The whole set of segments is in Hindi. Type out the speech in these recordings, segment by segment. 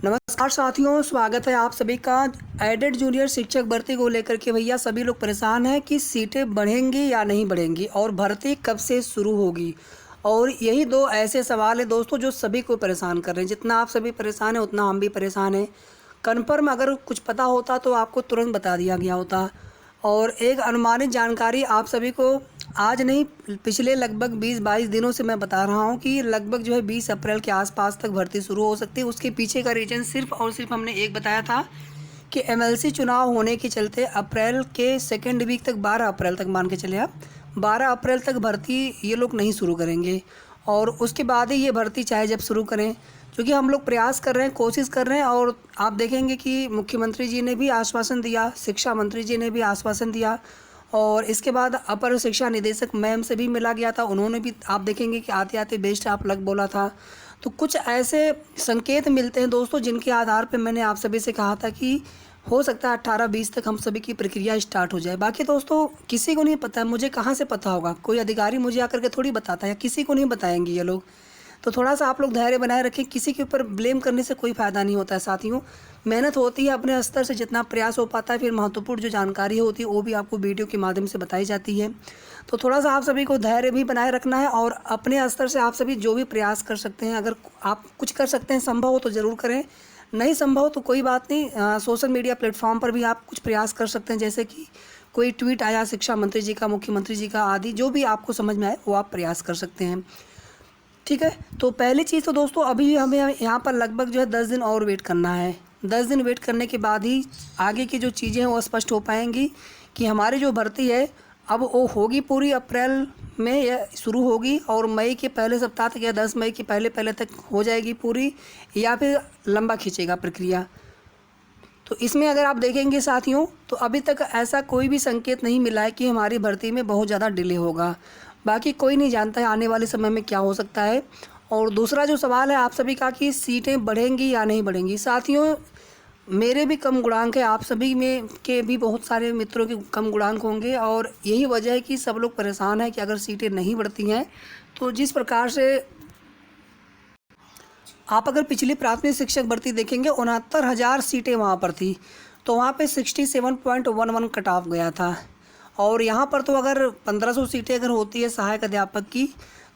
नमस्कार साथियों, स्वागत है आप सभी का। एडेड जूनियर शिक्षक भर्ती को लेकर के भैया सभी लोग परेशान हैं कि सीटें बढ़ेंगी या नहीं बढ़ेंगी और भर्ती कब से शुरू होगी। और यही दो ऐसे सवाल हैं दोस्तों जो सभी को परेशान कर रहे हैं। जितना आप सभी परेशान हैं उतना हम भी परेशान हैं। कन्फर्म अगर कुछ पता होता तो आपको तुरंत बता दिया गया होता। और एक अनुमानित जानकारी आप सभी को आज नहीं, पिछले लगभग 20-22 दिनों से मैं बता रहा हूं कि लगभग जो है 20 अप्रैल के आसपास तक भर्ती शुरू हो सकती है। उसके पीछे का रीज़न सिर्फ और सिर्फ हमने एक बताया था कि एमएलसी चुनाव होने के चलते अप्रैल के सेकेंड वीक तक, 12 अप्रैल तक मान के चले आप, 12 अप्रैल तक भर्ती ये लोग नहीं शुरू करेंगे। और उसके बाद ही ये भर्ती चाहे जब शुरू करें, क्योंकि हम लोग प्रयास कर रहे हैं, कोशिश कर रहे हैं। और आप देखेंगे कि मुख्यमंत्री जी ने भी आश्वासन दिया, शिक्षा मंत्री जी ने भी आश्वासन दिया, और इसके बाद अपर शिक्षा निदेशक मैम से भी मिला गया था। उन्होंने भी आप देखेंगे कि आते आते बेस्ट ऑफ लक बोला था। तो कुछ ऐसे संकेत मिलते हैं दोस्तों जिनके आधार पर मैंने आप सभी से कहा था कि हो सकता है 18-20 तक हम सभी की प्रक्रिया स्टार्ट हो जाए। बाकी दोस्तों किसी को नहीं पता है, मुझे कहाँ से पता होगा, कोई अधिकारी मुझे आकर के थोड़ी बताता है, या किसी को नहीं बताएंगे ये लोग। तो थोड़ा सा आप लोग धैर्य बनाए रखें, किसी के ऊपर ब्लेम करने से कोई फ़ायदा नहीं होता है साथियों। मेहनत होती है अपने स्तर से जितना प्रयास हो पाता है, फिर महत्वपूर्ण जो जानकारी होती है वो भी आपको वीडियो के माध्यम से बताई जाती है। तो थोड़ा सा आप सभी को धैर्य भी बनाए रखना है और अपने स्तर से आप सभी जो भी प्रयास कर सकते हैं, अगर आप कुछ कर सकते हैं संभव हो तो ज़रूर करें, नहीं संभव तो कोई बात नहीं। सोशल मीडिया प्लेटफॉर्म पर भी आप कुछ प्रयास कर सकते हैं, जैसे कि कोई ट्वीट आया शिक्षा मंत्री जी का, मुख्यमंत्री जी का आदि, जो भी आपको समझ में आए वो आप प्रयास कर सकते हैं। ठीक है, तो पहली चीज़ तो दोस्तों अभी हमें यहाँ पर लगभग जो है 10 दिन और वेट करना है। 10 दिन वेट करने के बाद ही आगे की जो चीज़ें हैं वो स्पष्ट हो पाएंगी कि हमारी जो भर्ती है अब वो होगी पूरी अप्रैल में या शुरू होगी, और मई के पहले सप्ताह तक या 10 मई के पहले तक हो जाएगी पूरी, या फिर लंबा खींचेगा प्रक्रिया। तो इसमें अगर आप देखेंगे साथियों तो अभी तक ऐसा कोई भी संकेत नहीं मिला है कि हमारी भर्ती में बहुत ज़्यादा डिले होगा। बाकी कोई नहीं जानता है आने वाले समय में क्या हो सकता है। और दूसरा जो सवाल है आप सभी का कि सीटें बढ़ेंगी या नहीं बढ़ेंगी। साथियों मेरे भी कम गुणांक है, आप सभी में के भी बहुत सारे मित्रों के कम गुणांक होंगे, और यही वजह है कि सब लोग परेशान हैं कि अगर सीटें नहीं बढ़ती हैं तो जिस प्रकार से आप अगर पिछली प्राथमिक शिक्षक भर्ती देखेंगे 69,000 सीटें वहाँ पर थी, तो वहाँ पे 67.11 कट ऑफ गया था। और यहाँ पर तो अगर 1500 सीटें अगर होती है सहायक अध्यापक की,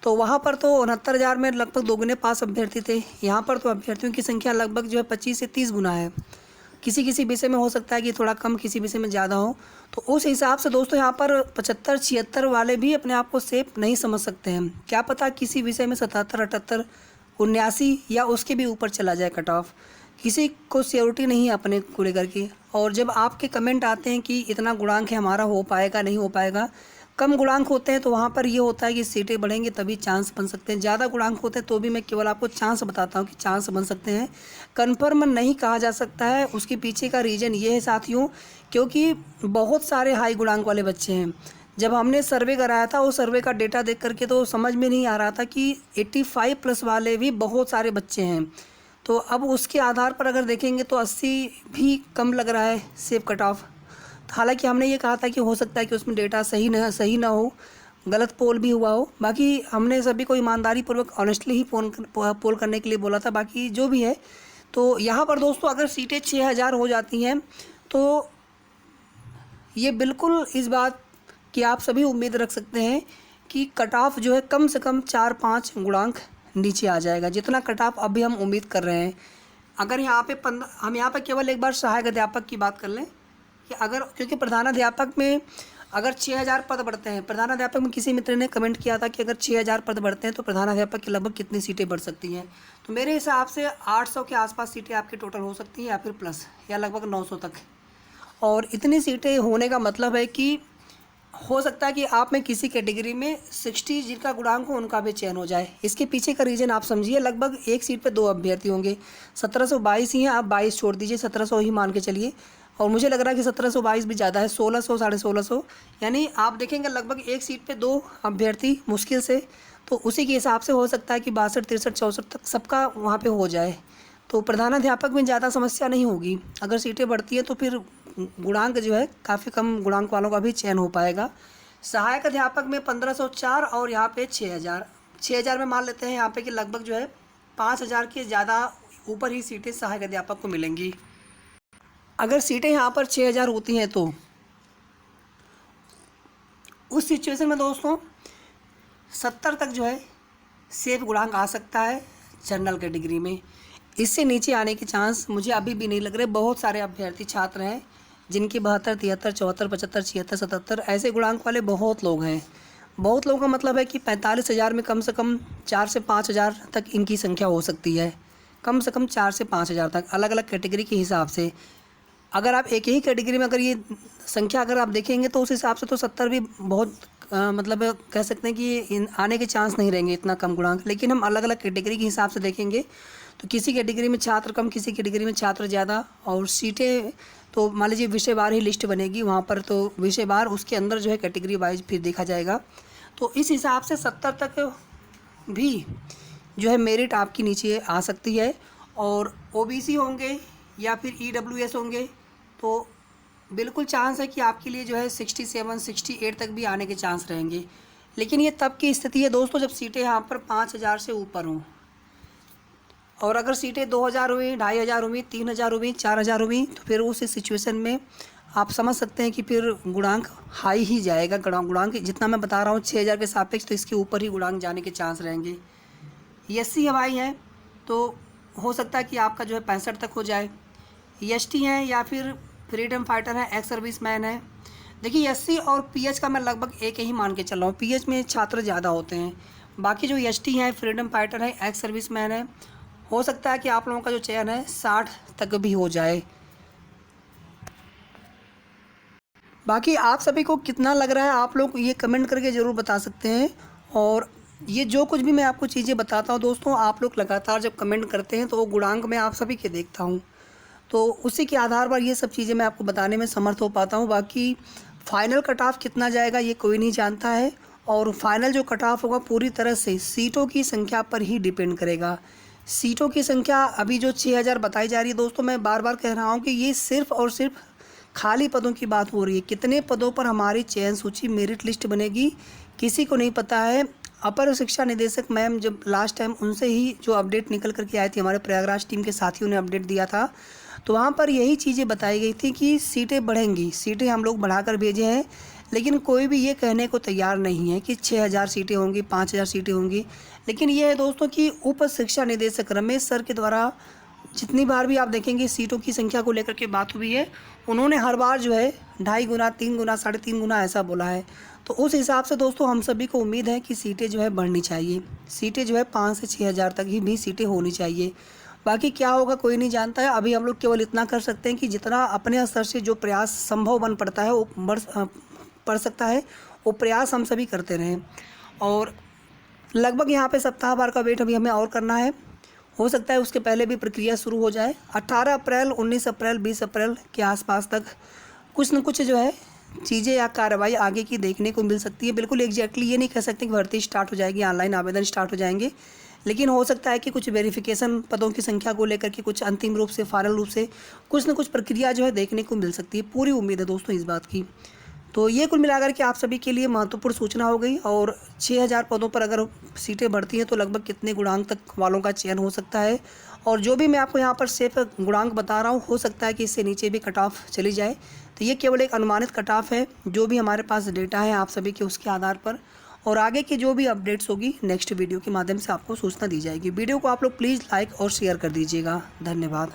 तो वहाँ पर तो 69,000 में लगभग दोगुने पास अभ्यर्थी थे। यहाँ पर तो अभ्यर्थियों की संख्या लगभग जो है 25 से 30 गुना है। किसी किसी विषय में हो सकता है कि थोड़ा कम, किसी विषय में ज़्यादा हो। तो उस हिसाब से दोस्तों यहाँ पर 75-76 वाले भी अपने आप को सेफ नहीं समझ सकते हैं। क्या पता किसी विषय में 77, 78, 79 या उसके भी ऊपर चला जाए कट ऑफ। किसी को श्योरिटी नहीं है अपने को लेकर के। और जब आपके कमेंट आते हैं कि इतना गुणांक है हमारा, हो पाएगा नहीं हो पाएगा, कम गुणांक होते हैं तो वहाँ पर ये होता है कि सीटें बढ़ेंगे तभी चांस बन सकते हैं। ज़्यादा गुणांक होते हैं तो भी मैं केवल आपको चांस बताता हूँ कि चांस बन सकते हैं, कन्फर्म नहीं कहा जा सकता है। उसके पीछे का रीज़न ये है साथियों, क्योंकि बहुत सारे हाई गुणांक वाले बच्चे हैं। जब हमने सर्वे कराया था उस सर्वे का डेटा देख करके तो समझ में नहीं आ रहा था कि 85+ वाले भी बहुत सारे बच्चे हैं। तो अब उसके आधार पर अगर देखेंगे तो 80 भी कम लग रहा है सेफ कट ऑफ। हालांकि हमने ये कहा था कि हो सकता है कि उसमें डेटा सही ना हो, गलत पोल भी हुआ हो। बाकी हमने सभी को ईमानदारी पूर्वक ऑनेस्टली ही पोल करने के लिए बोला था। बाकी जो भी है, तो यहाँ पर दोस्तों अगर सीटें 6000 हो जाती हैं तो ये बिल्कुल इस बात की आप सभी उम्मीद रख सकते हैं कि कट ऑफ जो है कम से कम 4-5 गुणांक नीचे आ जाएगा, जितना कट ऑफ अभी हम उम्मीद कर रहे हैं। अगर यहाँ पे हम यहाँ पे केवल एक बार सहायक अध्यापक की बात कर लें कि अगर, क्योंकि प्रधानाध्यापक में अगर 6000 पद बढ़ते हैं, प्रधानाध्यापक में किसी मित्र ने कमेंट किया था कि अगर 6000 पद बढ़ते हैं तो प्रधानाध्यापक की लगभग कितनी सीटें बढ़ सकती हैं। तो मेरे हिसाब से 800 के आसपास सीटें आपकी टोटल हो सकती हैं, या फिर प्लस, या लगभग 900 तक। और इतनी सीटें होने का मतलब है कि हो सकता है कि आप में किसी कैटेगरी में 60 जिनका गुणांक हो उनका भी चयन हो जाए। इसके पीछे का रीज़न आप समझिए, लगभग एक सीट पे 2 अभ्यर्थी होंगे। 1722 ही हैं, आप 22 छोड़ दीजिए, 1700 ही मान के चलिए। और मुझे लग रहा है कि 1722 भी ज़्यादा है, 1600, 1650, यानी आप देखेंगे लगभग एक सीट पे 2 अभ्यर्थी मुश्किल से। तो उसी के हिसाब से हो सकता है कि 62, 63, 64 तक सबका वहाँ पे हो जाए। तो प्रधानाध्यापक में ज़्यादा समस्या नहीं होगी। अगर सीटें बढ़ती हैं तो फिर गुणांक जो है काफ़ी कम गुणांक वालों का भी चयन हो पाएगा। सहायक अध्यापक में 1504 और यहाँ पे 6000 में मान लेते हैं यहाँ पे कि लगभग जो है 5000 के ज़्यादा ऊपर ही सीटें सहायक अध्यापक को मिलेंगी। अगर सीटें यहाँ पर 6000 होती हैं तो उस सिचुएशन में दोस्तों 70 तक जो है सेफ गुणांक आ सकता है जनरल कैटेगरी में। इससे नीचे आने के चांस मुझे अभी भी नहीं लग रहे। बहुत सारे अभ्यर्थी छात्र हैं जिनके 72, 73, 74, 75, 76, 77 ऐसे गुणांक वाले बहुत लोग हैं। बहुत लोगों का मतलब है कि 45,000 में कम से कम 4 से 5,000 तक इनकी संख्या हो सकती है। कम से कम 4 से 5,000 तक अलग अलग कैटेगरी के हिसाब से। अगर आप एक ही कैटेगरी में अगर ये संख्या अगर आप देखेंगे तो उस हिसाब से तो 70 भी बहुत मतलब कह सकते हैं कि आने के चांस नहीं रहेंगे इतना कम गुणांक। लेकिन हम अलग अलग कैटेगरी के हिसाब से देखेंगे तो किसी कैटेगरी में छात्र कम, किसी कैटेगरी में छात्र ज़्यादा। और सीटें तो मान लीजिए विषयवार ही लिस्ट बनेगी वहाँ पर, तो विषयवार उसके अंदर जो है कैटेगरी वाइज फिर देखा जाएगा। तो इस हिसाब से 70 तक भी जो है मेरिट आपकी नीचे आ सकती है। और ओबीसी होंगे या फिर ईडब्ल्यूएस होंगे तो बिल्कुल चांस है कि आपके लिए जो है 67, 68 तक भी आने के चांस रहेंगे। लेकिन ये तब की स्थिति है दोस्तों जब सीटें यहाँ पर 5,000 से ऊपर हों। और अगर सीटें 2,000 हुई, 2,500 हुई, 3,000 हुई, 4,000 हुई तो फिर उस सिचुएशन में आप समझ सकते हैं कि फिर गुणांक हाई ही जाएगा। गुणांक जितना मैं बता रहा हूँ 6,000 के सापेक्ष तो इसके ऊपर ही गुणांक जाने के चांस रहेंगे। एससी हवाई है तो हो सकता है कि आपका जो है 65 तक हो जाए। एसटी हैं या फिर फ्रीडम फाइटर है, एक्स सर्विस मैन है। देखिए एससी और पीएच का मैं लगभग एक ही मान के चल रहा हूँ। पीएच में छात्र ज़्यादा होते हैं। बाकी जो एसटी हैं, फ्रीडम फाइटर है, एक्स सर्विस मैन है, हो सकता है कि आप लोगों का जो चयन है 60 तक भी हो जाए। बाकी आप सभी को कितना लग रहा है आप लोग ये कमेंट करके ज़रूर बता सकते हैं। और ये जो कुछ भी मैं आपको चीज़ें बताता हूँ दोस्तों, आप लोग लगातार जब कमेंट करते हैं तो वो गुणांक मैं आप सभी के देखता हूँ, तो उसी के आधार पर ये सब चीज़ें मैं आपको बताने में समर्थ हो पाता हूँ। बाकी फ़ाइनल कट ऑफ कितना जाएगा ये कोई नहीं जानता है। और फाइनल जो कट ऑफ होगा पूरी तरह से सीटों की संख्या पर ही डिपेंड करेगा। सीटों की संख्या अभी जो 6,000 बताई जा रही है दोस्तों, मैं बार बार कह रहा हूँ कि ये सिर्फ़ और सिर्फ खाली पदों की बात हो रही है। कितने पदों पर हमारी चयन सूची मेरिट लिस्ट बनेगी किसी को नहीं पता है। अपर शिक्षा निदेशक मैम जब लास्ट टाइम उनसे ही जो अपडेट निकल करके आई थी, हमारे प्रयागराज टीम के साथियों ने अपडेट दिया था, तो वहाँ पर यही चीज़ें बताई गई थी कि सीटें बढ़ेंगी। सीटें हम लोग बढ़ाकर भेजे हैं, लेकिन कोई भी ये कहने को तैयार नहीं है कि 6,000 सीटें होंगी, 5,000 सीटें होंगी। लेकिन ये है दोस्तों कि उप शिक्षा निदेशक रमेश सर के द्वारा जितनी बार भी आप देखेंगे सीटों की संख्या को लेकर के बात हुई है, उन्होंने हर बार जो है 2.5 गुना, 3 गुना, 3.5 गुना ऐसा बोला है। तो उस हिसाब से दोस्तों हम सभी को उम्मीद है कि सीटें जो है बढ़नी चाहिए। सीटें जो है 5 से 6,000 तक ही भी सीटें होनी चाहिए। बाकी क्या होगा कोई नहीं जानता है। अभी हम लोग केवल इतना कर सकते हैं कि जितना अपने स्तर से जो प्रयास संभव बन पड़ता है वो पड़ सकता है, वो प्रयास हम सभी करते रहें। और लगभग यहाँ पे सप्ताह भर का वेट अभी हमें और करना है। हो सकता है उसके पहले भी प्रक्रिया शुरू हो जाए। 18 अप्रैल, 19 अप्रैल, 20 अप्रैल के आसपास तक कुछ न कुछ जो है चीज़ें या कार्रवाई आगे की देखने को मिल सकती है। बिल्कुल एग्जैक्टली ये नहीं कह सकते कि भर्ती स्टार्ट हो जाएगी, ऑनलाइन आवेदन स्टार्ट हो जाएंगे, लेकिन हो सकता है कि कुछ वेरिफिकेशन पदों की संख्या को लेकर के कुछ अंतिम रूप से, फाइनल रूप से कुछ न कुछ प्रक्रिया जो है देखने को मिल सकती है। पूरी उम्मीद है दोस्तों इस बात की। तो ये कुल मिलाकर के आप सभी के लिए महत्वपूर्ण सूचना हो गई। और 6,000 पदों पर अगर सीटें बढ़ती हैं तो लगभग कितने गुणांक तक वालों का चयन हो सकता है। और जो भी मैं आपको यहाँ पर सेफ गुणांक बता रहा हूँ, हो सकता है कि इससे नीचे भी कट ऑफ चली जाए। तो ये केवल एक अनुमानित कट ऑफ है, जो भी हमारे पास डेटा है आप सभी के उसके आधार पर। और आगे की जो भी अपडेट्स होगी नेक्स्ट वीडियो के माध्यम से आपको सूचना दी जाएगी। वीडियो को आप लोग प्लीज़ लाइक और शेयर कर दीजिएगा। धन्यवाद।